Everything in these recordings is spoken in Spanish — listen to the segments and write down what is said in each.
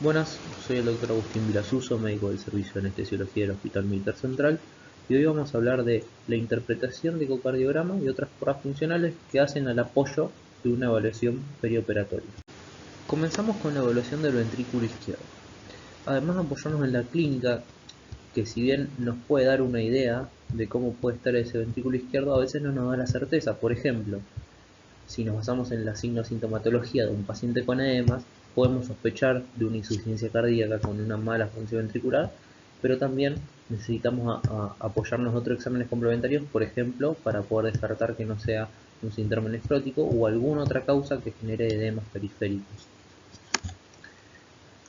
Buenas, soy el doctor Agustín Vilasuso, médico del Servicio de Anestesiología del Hospital Militar Central, y hoy vamos a hablar de la interpretación de ecocardiograma y otras pruebas funcionales que hacen al apoyo de una evaluación perioperatoria. Comenzamos con la evaluación del ventrículo izquierdo. Además de apoyarnos en la clínica, que si bien nos puede dar una idea de cómo puede estar ese ventrículo izquierdo, a veces no nos da la certeza. Por ejemplo, si nos basamos en la sintomatología de un paciente con edemas, podemos sospechar de una insuficiencia cardíaca con una mala función ventricular, pero también necesitamos apoyarnos en otros exámenes complementarios, por ejemplo, para poder descartar que no sea un síndrome nefrótico o alguna otra causa que genere edemas periféricos.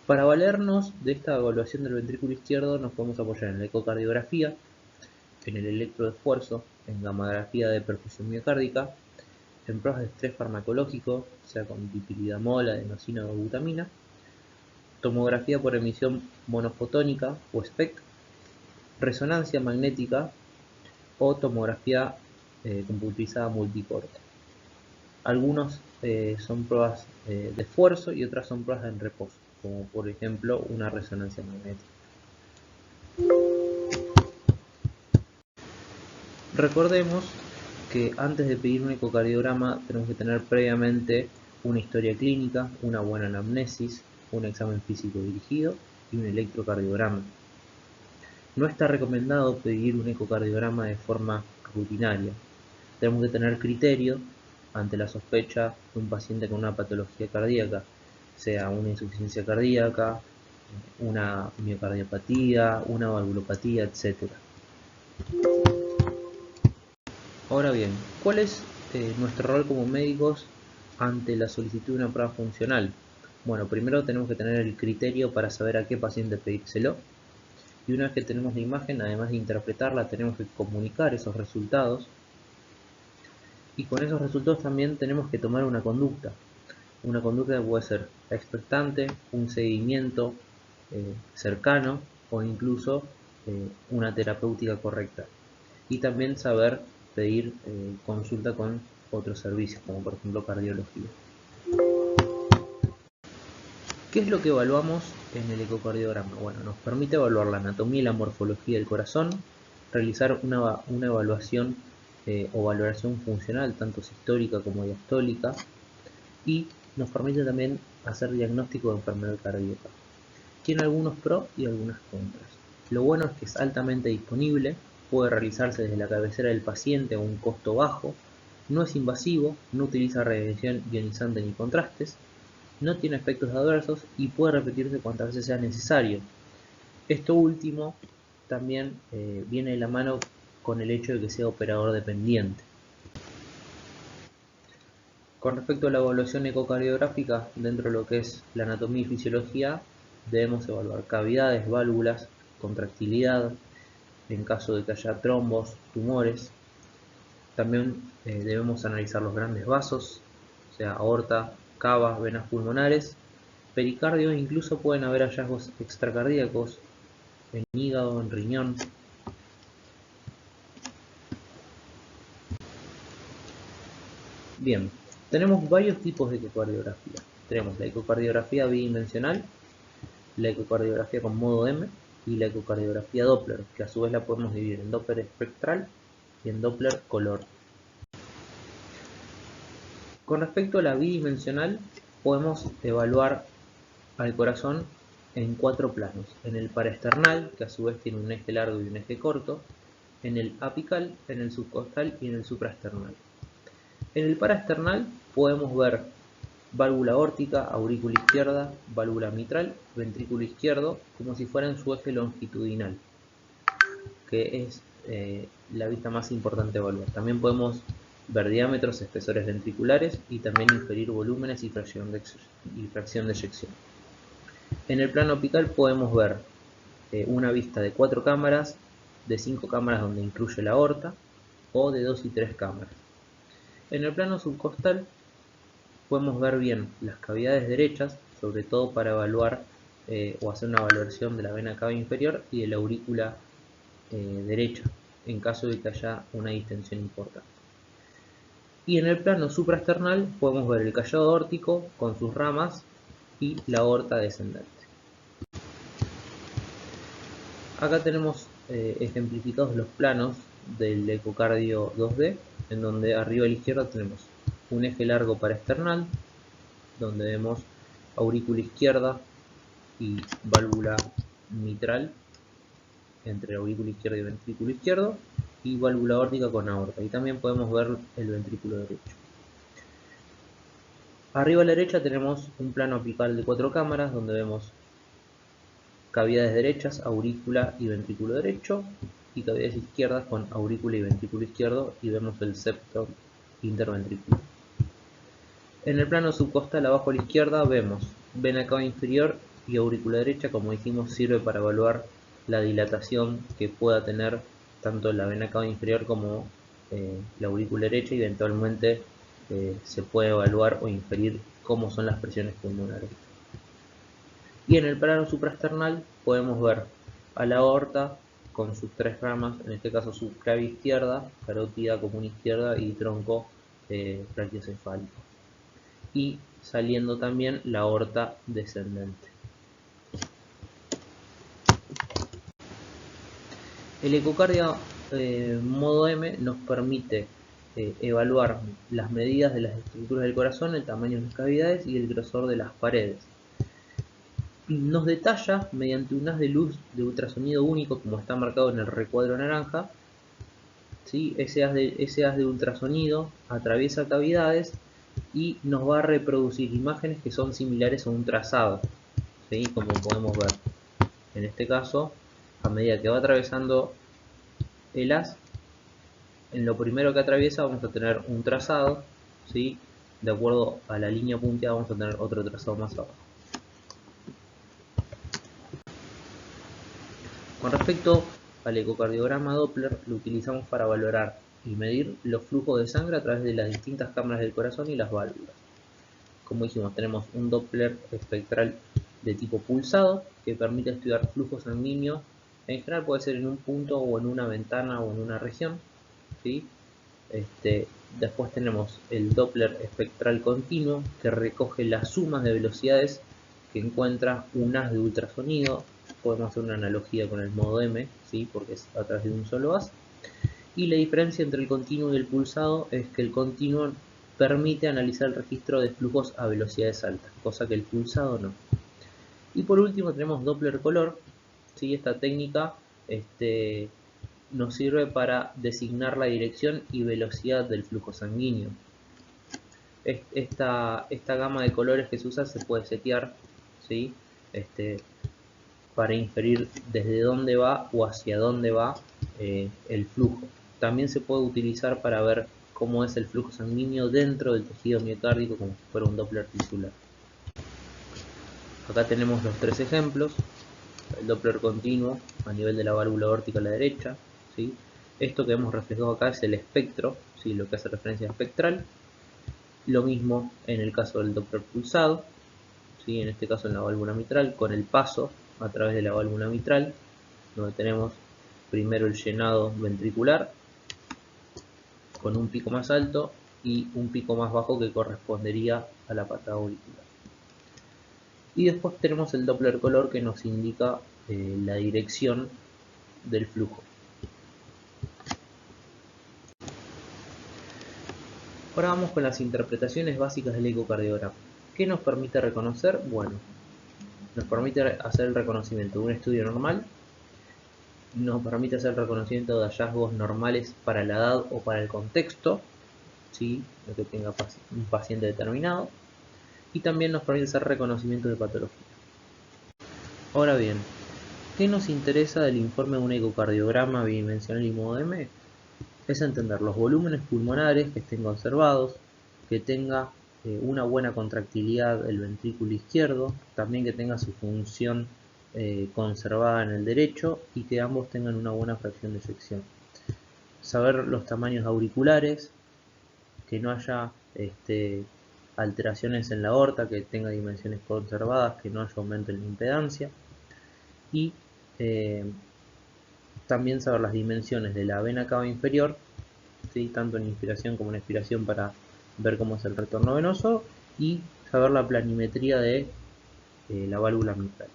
Para valernos de esta evaluación del ventrículo izquierdo nos podemos apoyar en la ecocardiografía, en el electroesfuerzo, en gammagrafía de perfusión miocárdica, en pruebas de estrés farmacológico, sea con dipilidamol, adenosina o butamina, tomografía por emisión monofotónica o SPECT, resonancia magnética o tomografía computerizada multicorte. Algunos son pruebas de esfuerzo y otras son pruebas en reposo, como por ejemplo una resonancia magnética. Recordemos que antes de pedir un ecocardiograma tenemos que tener previamente una historia clínica, una buena anamnesis, un examen físico dirigido y un electrocardiograma. No está recomendado pedir un ecocardiograma de forma rutinaria. Tenemos que tener criterio ante la sospecha de un paciente con una patología cardíaca, sea una insuficiencia cardíaca, una miocardiopatía, una valvulopatía, etc. Ahora bien, ¿cuál es nuestro rol como médicos ante la solicitud de una prueba funcional? Bueno, primero tenemos que tener el criterio para saber a qué paciente pedírselo. Y una vez que tenemos la imagen, además de interpretarla, tenemos que comunicar esos resultados. Y con esos resultados también tenemos que tomar una conducta. Una conducta puede ser expectante, un seguimiento cercano o incluso una terapéutica correcta. Y también saber pedir consulta con otros servicios, como por ejemplo cardiología. ¿Qué es lo que evaluamos en el ecocardiograma? Bueno, nos permite evaluar la anatomía y la morfología del corazón, realizar una evaluación o valoración funcional, tanto sistólica como diastólica, y nos permite también hacer diagnóstico de enfermedad cardíaca. Tiene algunos pros y algunas contras. Lo bueno es que es altamente disponible, puede realizarse desde la cabecera del paciente a un costo bajo, no es invasivo, no utiliza radiación ionizante ni contrastes, no tiene efectos adversos y puede repetirse cuantas veces sea necesario. Esto último también viene de la mano con el hecho de que sea operador dependiente. Con respecto a la evaluación ecocardiográfica, dentro de lo que es la anatomía y fisiología, debemos evaluar cavidades, válvulas, contractilidad, en caso de que haya trombos, tumores. También debemos analizar los grandes vasos, o sea, aorta, cava, venas pulmonares, pericardio, e incluso pueden haber hallazgos extracardíacos en hígado, en riñón. Bien, tenemos varios tipos de ecocardiografía. Tenemos la ecocardiografía bidimensional, la ecocardiografía con modo M y la ecocardiografía Doppler, que a su vez la podemos dividir en Doppler espectral y en Doppler color. Con respecto a la bidimensional, podemos evaluar al corazón en 4 planos: en el paraesternal, que a su vez tiene un eje largo y un eje corto, en el apical, en el subcostal y en el supraesternal. En el paraesternal podemos ver válvula aórtica, aurícula izquierda, válvula mitral, ventrículo izquierdo, como si fuera en su eje longitudinal, que es la vista más importante de evaluar. También podemos ver diámetros, espesores ventriculares y también inferir volúmenes y fracción de eyección. En el plano apical podemos ver una vista de 4 cámaras, de 5 cámaras donde incluye la aorta, o de 2 y 3 cámaras. En el plano subcostal podemos ver bien las cavidades derechas, sobre todo para evaluar o hacer una valoración de la vena cava inferior y de la aurícula derecha, en caso de que haya una distensión importante. Y en el plano supraesternal podemos ver el callado aórtico con sus ramas y la aorta descendente. Acá tenemos ejemplificados los planos del ecocardio 2D, en donde arriba a la izquierda tenemos un eje largo paraesternal, donde vemos aurícula izquierda y válvula mitral entre aurícula izquierda y ventrículo izquierdo, y válvula aórtica con aorta, y también podemos ver el ventrículo derecho. Arriba a la derecha tenemos un plano apical de 4 cámaras, donde vemos cavidades derechas, aurícula y ventrículo derecho, y cavidades izquierdas con aurícula y ventrículo izquierdo, y vemos el septo interventricular. En el plano subcostal abajo a la izquierda vemos vena cava inferior y aurícula derecha. Como dijimos, sirve para evaluar la dilatación que pueda tener tanto la vena cava inferior como la aurícula derecha, y eventualmente se puede evaluar o inferir cómo son las presiones pulmonares. Y en el plano supraesternal podemos ver a la aorta con sus 3 ramas, en este caso subclavia izquierda, carótida común izquierda y tronco brachiocefálico. Y saliendo también la aorta descendente. El ecocardio modo M nos permite evaluar las medidas de las estructuras del corazón, el tamaño de las cavidades y el grosor de las paredes. Nos detalla mediante un haz de luz de ultrasonido único, como está marcado en el recuadro naranja. ¿Sí? Ese haz de ultrasonido atraviesa cavidades y nos va a reproducir imágenes que son similares a un trazado, ¿sí? Como podemos ver en este caso, a medida que va atravesando el haz, en lo primero que atraviesa vamos a tener un trazado, ¿sí? De acuerdo a la línea punteada vamos a tener otro trazado más abajo. Con respecto al ecocardiograma Doppler, lo utilizamos para valorar y medir los flujos de sangre a través de las distintas cámaras del corazón y las válvulas. Como dijimos, tenemos un Doppler espectral de tipo pulsado que permite estudiar flujos sanguíneos. En general puede ser en un punto o en una ventana o en una región, ¿sí? Después tenemos el Doppler espectral continuo, que recoge las sumas de velocidades que encuentra un haz de ultrasonido. Podemos hacer una analogía con el modo M, ¿sí? Porque es a través de un solo haz. Y la diferencia entre el continuo y el pulsado es que el continuo permite analizar el registro de flujos a velocidades altas, cosa que el pulsado no. Y por último tenemos Doppler color, ¿sí? Esta técnica nos sirve para designar la dirección y velocidad del flujo sanguíneo. Esta gama de colores que se usa se puede setear, ¿sí? Para inferir desde dónde va o hacia dónde va el flujo. También se puede utilizar para ver cómo es el flujo sanguíneo dentro del tejido miocárdico, como si fuera un Doppler tisular. Acá tenemos los 3 ejemplos. El Doppler continuo a nivel de la válvula aórtica a la derecha, ¿sí? Esto que hemos reflejado acá es el espectro, ¿sí? Lo que hace referencia a espectral. Lo mismo en el caso del Doppler pulsado, ¿sí? En este caso en la válvula mitral, con el paso a través de la válvula mitral, donde tenemos primero el llenado ventricular con un pico más alto y un pico más bajo que correspondería a la patada auricular. Y después tenemos el Doppler color, que nos indica la dirección del flujo. Ahora vamos con las interpretaciones básicas del ecocardiograma. ¿Qué nos permite reconocer? Bueno, nos permite hacer el reconocimiento de un estudio normal, nos permite hacer el reconocimiento de hallazgos normales para la edad o para el contexto, ¿sí? Lo que tenga un paciente determinado, y también nos permite hacer reconocimiento de patología. Ahora bien, ¿qué nos interesa del informe de un ecocardiograma bidimensional y modo M? Es entender los volúmenes pulmonares que estén conservados, que tenga una buena contractilidad del ventrículo izquierdo, también que tenga su función conservada en el derecho y que ambos tengan una buena fracción de eyección. Saber los tamaños auriculares, que no haya alteraciones en la aorta, que tenga dimensiones conservadas, que no haya aumento en la impedancia, y también saber las dimensiones de la vena cava inferior, ¿sí? Tanto en inspiración como en expiración, para ver cómo es el retorno venoso, y saber la planimetría de la válvula mitral.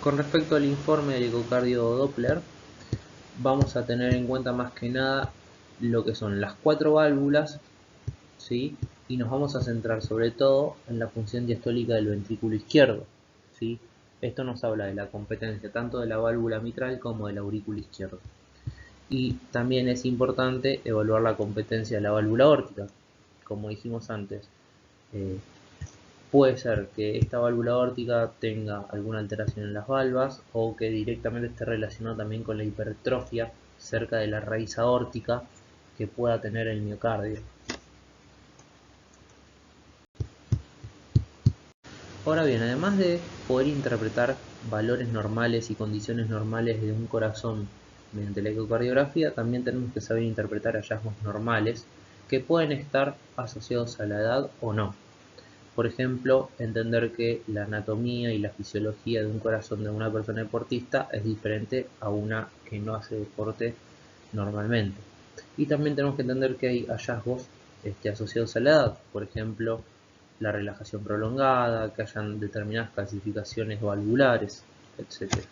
Con respecto al informe del ecocardio Doppler, vamos a tener en cuenta más que nada lo que son las 4 válvulas, ¿sí? Y nos vamos a centrar sobre todo en la función diastólica del ventrículo izquierdo, ¿sí? Esto nos habla de la competencia tanto de la válvula mitral como del aurículo izquierdo. Y también es importante evaluar la competencia de la válvula aórtica. Como dijimos antes, puede ser que esta válvula aórtica tenga alguna alteración en las valvas o que directamente esté relacionado también con la hipertrofia cerca de la raíz aórtica que pueda tener el miocardio. Ahora bien, además de poder interpretar valores normales y condiciones normales de un corazón mediante la ecocardiografía, también tenemos que saber interpretar hallazgos normales que pueden estar asociados a la edad o no. Por ejemplo, entender que la anatomía y la fisiología de un corazón de una persona deportista es diferente a una que no hace deporte normalmente. Y también tenemos que entender que hay hallazgos asociados a la edad, por ejemplo, la relajación prolongada, que hayan determinadas calcificaciones valvulares, etc.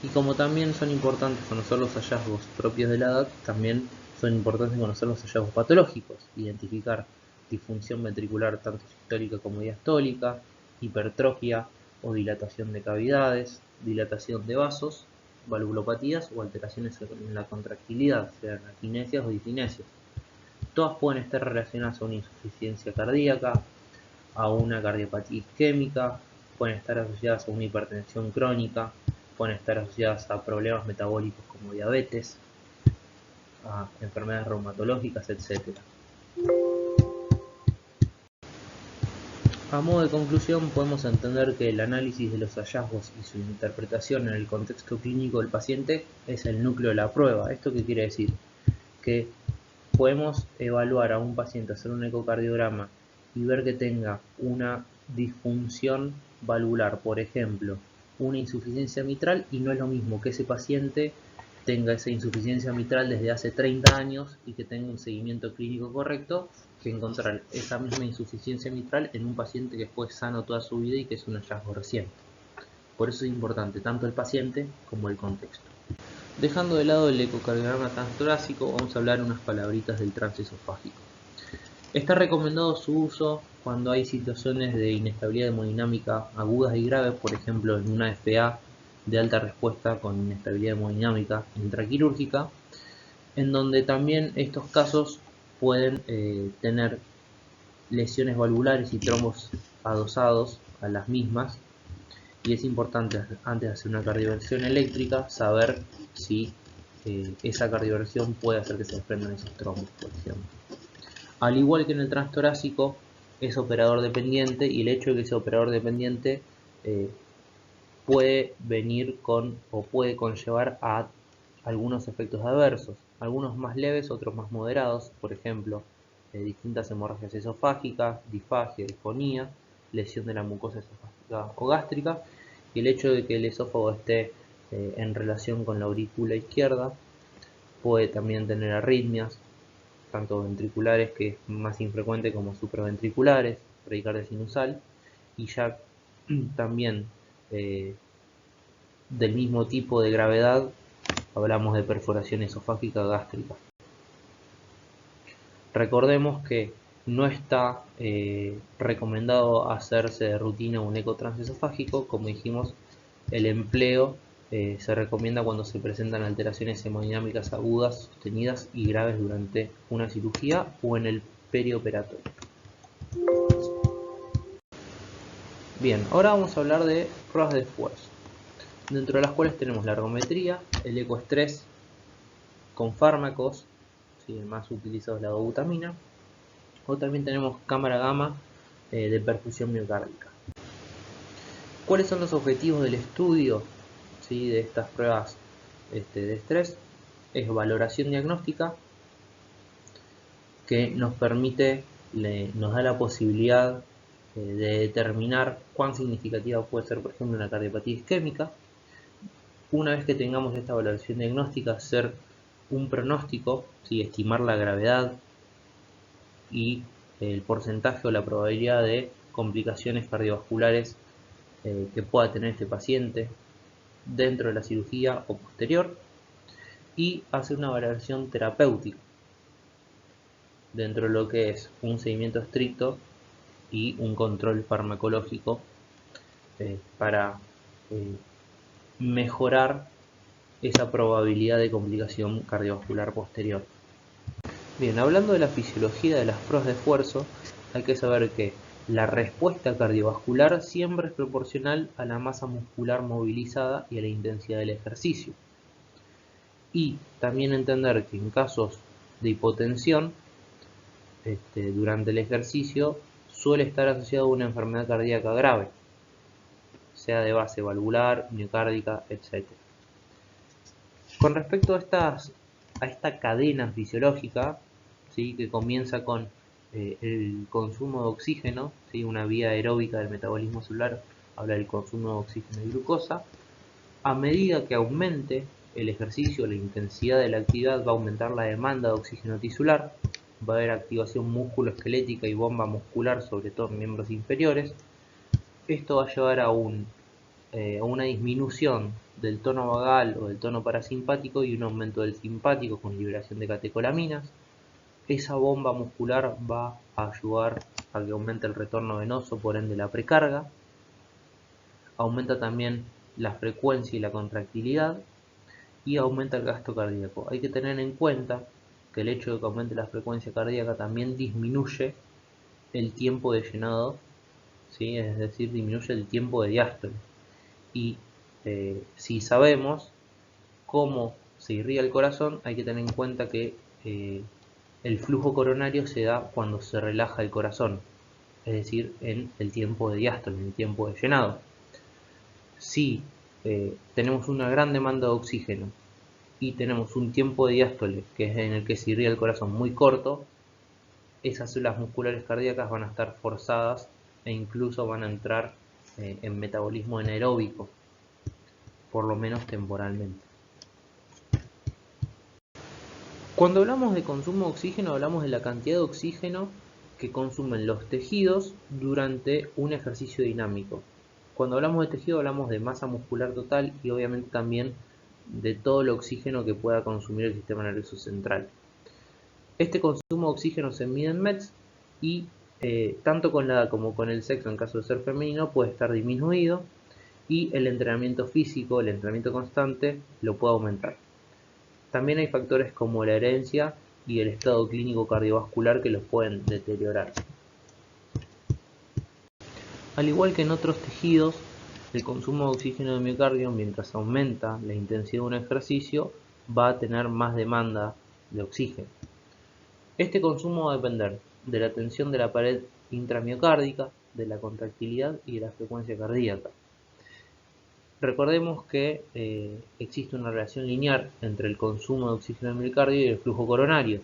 Y como también son importantes conocer los hallazgos propios de la edad, también son importantes conocer los hallazgos patológicos, identificar disfunción ventricular tanto sistólica como diastólica, hipertrofia o dilatación de cavidades, dilatación de vasos, valvulopatías o alteraciones en la contractilidad, sean akinesias o diskinesias. Todas pueden estar relacionadas a una insuficiencia cardíaca, a una cardiopatía isquémica, pueden estar asociadas a una hipertensión crónica, pueden estar asociadas a problemas metabólicos como diabetes, a enfermedades reumatológicas, etc. A modo de conclusión, podemos entender que el análisis de los hallazgos y su interpretación en el contexto clínico del paciente es el núcleo de la prueba. ¿Esto qué quiere decir? Que podemos evaluar a un paciente, hacer un ecocardiograma y ver que tenga una disfunción valvular, por ejemplo, una insuficiencia mitral, y no es lo mismo que ese paciente tenga esa insuficiencia mitral desde hace 30 años y que tenga un seguimiento clínico correcto, que encontrar esa misma insuficiencia mitral en un paciente que fue sano toda su vida y que es un hallazgo reciente. Por eso es importante tanto el paciente como el contexto. Dejando de lado el ecocardiograma transtorácico, vamos a hablar unas palabritas del transesofágico. Está recomendado su uso cuando hay situaciones de inestabilidad hemodinámica agudas y graves, por ejemplo en una FA de alta respuesta con inestabilidad hemodinámica intraquirúrgica, en donde también estos casos pueden tener lesiones valvulares y trombos adosados a las mismas, y es importante antes de hacer una cardioversión eléctrica saber si esa cardioversión puede hacer que se desprendan esos trombos, por ejemplo. Al igual que en el transtorácico, es operador dependiente, y el hecho de que sea operador dependiente puede venir con o puede conllevar a algunos efectos adversos, algunos más leves, otros más moderados, por ejemplo, distintas hemorragias esofágicas, disfagia, disfonía, lesión de la mucosa esofágica o gástrica, y el hecho de que el esófago esté en relación con la aurícula izquierda puede también tener arritmias, tanto ventriculares, que es más infrecuente, como supraventriculares, bradicardia sinusal, y ya también del mismo tipo de gravedad hablamos de perforación esofágica gástrica. Recordemos que no está recomendado hacerse de rutina un eco transesofágico. Como dijimos, el empleo se recomienda cuando se presentan alteraciones hemodinámicas agudas, sostenidas y graves durante una cirugía o en el perioperatorio. Bien, ahora vamos a hablar de pruebas de esfuerzo, dentro de las cuales tenemos la ergometría, el ecoestrés con fármacos, ¿sí? El más utilizado es la dobutamina, o también tenemos cámara gamma de perfusión miocárdica. ¿Cuáles son los objetivos del estudio, ¿sí? de estas pruebas de estrés? Es valoración diagnóstica, que nos permite, nos da la posibilidad de determinar cuán significativa puede ser, por ejemplo, una cardiopatía isquémica. Una vez que tengamos esta valoración diagnóstica, hacer un pronóstico, ¿sí? estimar la gravedad y el porcentaje o la probabilidad de complicaciones cardiovasculares que pueda tener este paciente dentro de la cirugía o posterior, y hacer una valoración terapéutica dentro de lo que es un seguimiento estricto y un control farmacológico para mejorar esa probabilidad de complicación cardiovascular posterior. Bien, hablando de la fisiología de las pruebas de esfuerzo, hay que saber que la respuesta cardiovascular siempre es proporcional a la masa muscular movilizada y a la intensidad del ejercicio. Y también entender que en casos de hipotensión, durante el ejercicio, suele estar asociado a una enfermedad cardíaca grave, sea de base valvular, miocárdica, etc. Con respecto a esta cadena fisiológica, ¿sí?, que comienza con el consumo de oxígeno, ¿sí?, una vía aeróbica del metabolismo celular, habla del consumo de oxígeno y glucosa. A medida que aumente el ejercicio, la intensidad de la actividad, va a aumentar la demanda de oxígeno tisular, va a haber activación musculoesquelética y bomba muscular, sobre todo en miembros inferiores. Esto va a llevar a una disminución del tono vagal o del tono parasimpático y un aumento del simpático con liberación de catecolaminas. Esa bomba muscular va a ayudar a que aumente el retorno venoso, por ende la precarga. Aumenta también la frecuencia y la contractilidad y aumenta el gasto cardíaco. Hay que tener en cuenta que el hecho de que aumente la frecuencia cardíaca también disminuye el tiempo de llenado, ¿sí?, es decir, disminuye el tiempo de diástole. Y si sabemos cómo se irriga el corazón, hay que tener en cuenta que el flujo coronario se da cuando se relaja el corazón, es decir, en el tiempo de diástole, en el tiempo de llenado. Si tenemos una gran demanda de oxígeno y tenemos un tiempo de diástole que es en el que se irriga el corazón muy corto, esas células musculares cardíacas van a estar forzadas e incluso van a entrar en metabolismo anaeróbico, por lo menos temporalmente. Cuando hablamos de consumo de oxígeno, hablamos de la cantidad de oxígeno que consumen los tejidos durante un ejercicio dinámico. Cuando hablamos de tejido, hablamos de masa muscular total y obviamente también de todo el oxígeno que pueda consumir el sistema nervioso central. Este consumo de oxígeno se mide en METs y tanto con la edad como con el sexo, en caso de ser femenino, puede estar disminuido, y el entrenamiento físico, el entrenamiento constante, lo puede aumentar. También hay factores como la herencia y el estado clínico cardiovascular que los pueden deteriorar. Al igual que en otros tejidos, el consumo de oxígeno de miocardio, mientras aumenta la intensidad de un ejercicio, va a tener más demanda de oxígeno. Este consumo va a depender de la tensión de la pared intramiocárdica, de la contractilidad y de la frecuencia cardíaca. Recordemos que existe una relación lineal entre el consumo de oxígeno del miocardio y el flujo coronario.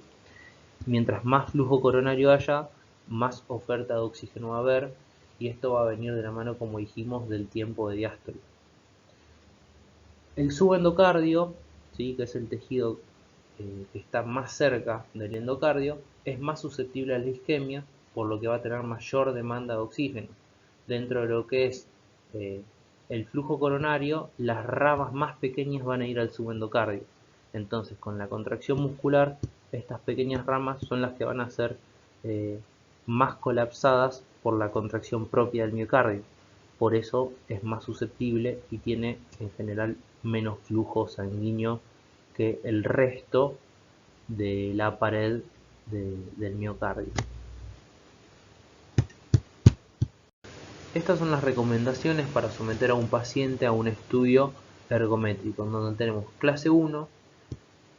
Mientras más flujo coronario haya, más oferta de oxígeno va a haber, y esto va a venir de la mano, como dijimos, del tiempo de diástole. El subendocardio, ¿sí?, que es el tejido que está más cerca del endocardio, es más susceptible a la isquemia, por lo que va a tener mayor demanda de oxígeno. Dentro de lo que es el flujo coronario, las ramas más pequeñas van a ir al subendocardio. Entonces, con la contracción muscular, estas pequeñas ramas son las que van a ser más colapsadas por la contracción propia del miocardio. Por eso es más susceptible y tiene en general menos flujo sanguíneo que el resto de la pared del miocardio. Estas son las recomendaciones para someter a un paciente a un estudio ergométrico, en donde tenemos clase 1,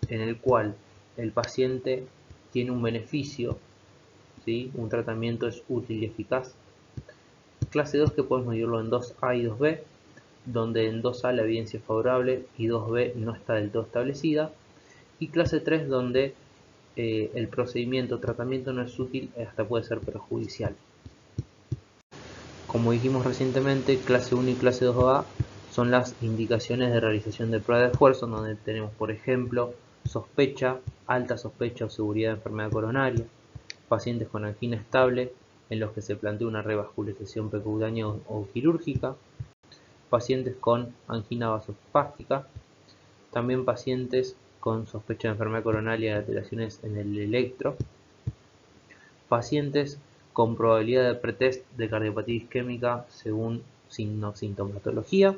en el cual el paciente tiene un beneficio, ¿sí?, un tratamiento es útil y eficaz. Clase 2, que podemos medirlo en 2A y 2B, donde en 2A la evidencia es favorable y 2B no está del todo establecida. Y clase 3, donde el procedimiento o tratamiento no es útil, hasta puede ser perjudicial. Como dijimos recientemente, clase 1 y clase 2A son las indicaciones de realización de prueba de esfuerzo, donde tenemos, por ejemplo, sospecha, alta sospecha o seguridad de enfermedad coronaria, pacientes con angina estable en los que se plantea una revascularización percutánea o quirúrgica, pacientes con angina vasospástica, también pacientes con sospecha de enfermedad coronaria y alteraciones en el electro, pacientes con probabilidad de pretest de cardiopatía isquémica según sintomatología,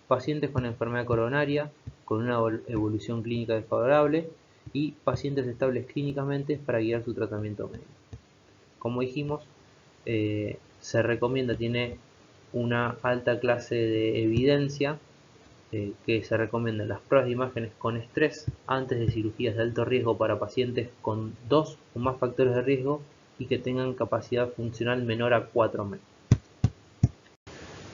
pacientes con enfermedad coronaria con una evolución clínica desfavorable y pacientes estables clínicamente para guiar su tratamiento médico. Como dijimos, se recomienda, tiene una alta clase de evidencia que se recomiendan las pruebas de imágenes con estrés antes de cirugías de alto riesgo para pacientes con 2 o más factores de riesgo y que tengan capacidad funcional menor a 4 metros.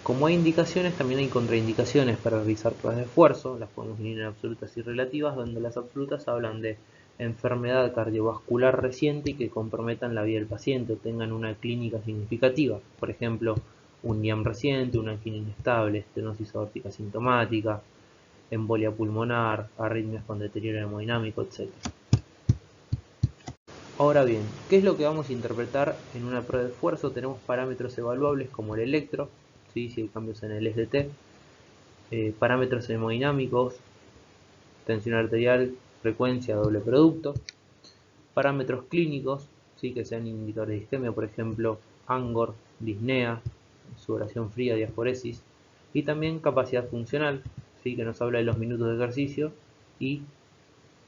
Como hay indicaciones, también hay contraindicaciones para realizar pruebas de esfuerzo, las podemos dividir en absolutas y relativas, donde las absolutas hablan de enfermedad cardiovascular reciente y que comprometan la vida del paciente o tengan una clínica significativa, por ejemplo, un IAM reciente, una angina inestable, estenosis aórtica sintomática, embolia pulmonar, arritmias con deterioro hemodinámico, etc. Ahora bien, ¿qué es lo que vamos a interpretar en una prueba de esfuerzo? Tenemos parámetros evaluables como el electro, ¿sí? Si hay cambios en el SDT, parámetros hemodinámicos, tensión arterial, frecuencia, doble producto, parámetros clínicos, ¿sí? Que sean indicadores de isquemia, por ejemplo, ANGOR, disnea, sudoración fría, diaforesis, y también capacidad funcional, ¿sí? Que nos habla de los minutos de ejercicio y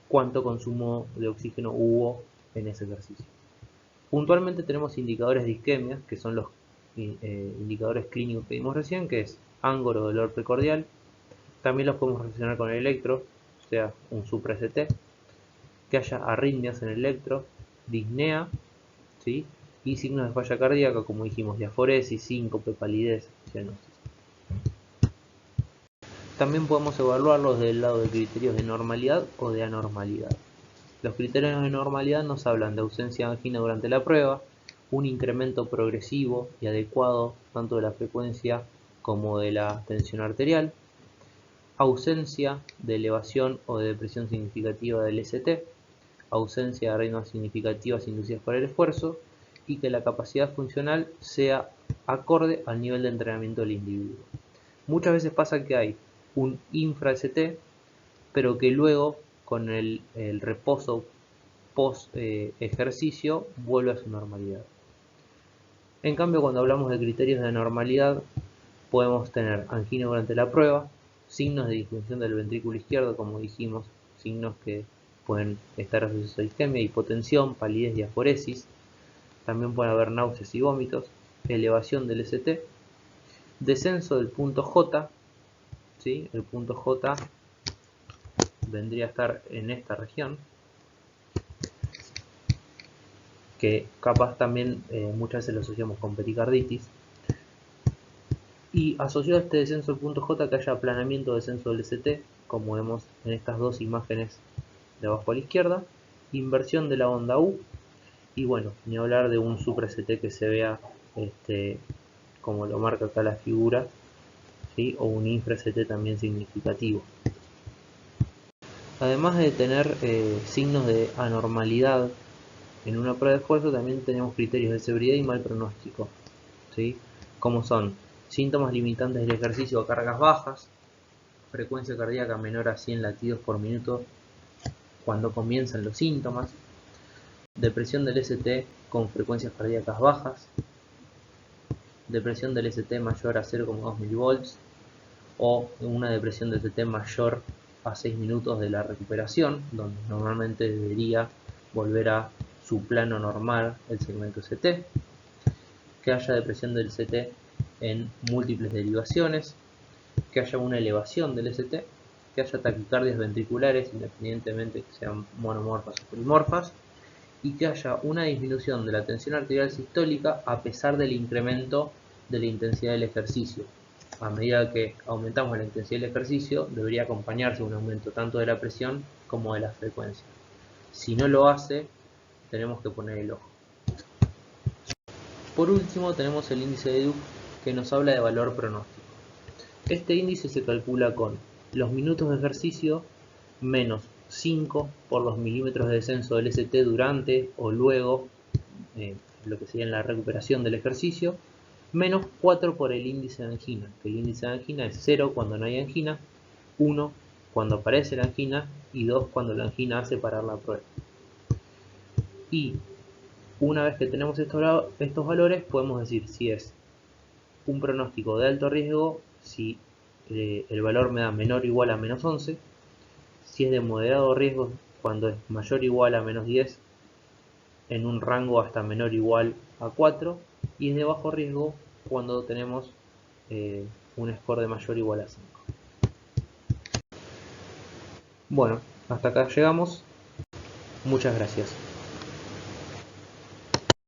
cuánto consumo de oxígeno hubo en ese ejercicio. Puntualmente tenemos indicadores de isquemia, que son los indicadores clínicos que vimos recién, que es ANGOR o dolor precordial. También los podemos relacionar con el electro, o sea, un supra-ST, que haya arritmias en el electro, disnea, ¿sí? Y signos de falla cardíaca, como dijimos, diaforesis, síncope, palidez, cianosis. También podemos evaluarlos del lado de criterios de normalidad o de anormalidad. Los criterios de normalidad nos hablan de ausencia de angina durante la prueba, un incremento progresivo y adecuado tanto de la frecuencia como de la tensión arterial, ausencia de elevación o de depresión significativa del ST, ausencia de arritmias significativas inducidas por el esfuerzo y que la capacidad funcional sea acorde al nivel de entrenamiento del individuo. Muchas veces pasa que hay un infra-ST, pero que luego con el reposo post ejercicio vuelve a su normalidad. En cambio, cuando hablamos de criterios de normalidad, podemos tener angina durante la prueba, signos de disfunción del ventrículo izquierdo, como dijimos, signos que pueden estar asociados a isquemia, hipotensión, palidez, diaforesis. También puede haber náuseas y vómitos, elevación del ST, descenso del punto J, ¿sí? El punto J vendría a estar en esta región, que capaz también muchas veces lo asociamos con pericarditis. Y asociado a este descenso del punto J que haya aplanamiento o descenso del ST, como vemos en estas dos imágenes de abajo a la izquierda, inversión de la onda U, y bueno, ni hablar de un supra-ST que se vea como lo marca acá la figura, ¿sí? O un infra-ST también significativo. Además de tener signos de anormalidad en una prueba de esfuerzo, también tenemos criterios de severidad y mal pronóstico, ¿sí? Como son síntomas limitantes del ejercicio a cargas bajas, frecuencia cardíaca menor a 100 latidos por minuto cuando comienzan los síntomas, depresión del ST con frecuencias cardíacas bajas, depresión del ST mayor a 0,2 mV o una depresión del ST mayor a 6 minutos de la recuperación, donde normalmente debería volver a su plano normal el segmento ST, que haya depresión del ST en múltiples derivaciones, que haya una elevación del ST, que haya taquicardias ventriculares independientemente que sean monomorfas o polimorfas, y que haya una disminución de la tensión arterial sistólica a pesar del incremento de la intensidad del ejercicio. A medida que aumentamos la intensidad del ejercicio, debería acompañarse un aumento tanto de la presión como de la frecuencia. Si no lo hace, tenemos que poner el ojo. Por último, tenemos el índice de Duke, que nos habla de valor pronóstico. Este índice se calcula con los minutos de ejercicio menos 5 por los milímetros de descenso del ST durante o luego lo que sería en la recuperación del ejercicio, menos 4 por el índice de angina, que el índice de angina es 0 cuando no hay angina, 1 cuando aparece la angina y 2 cuando la angina hace parar la prueba. Y una vez que tenemos estos valores, podemos decir si es un pronóstico de alto riesgo, si el valor me da menor o igual a menos 11, si es de moderado riesgo cuando es mayor o igual a menos 10, en un rango hasta menor o igual a 4, y es de bajo riesgo cuando tenemos un score de mayor o igual a 5. Bueno, hasta acá llegamos. Muchas gracias.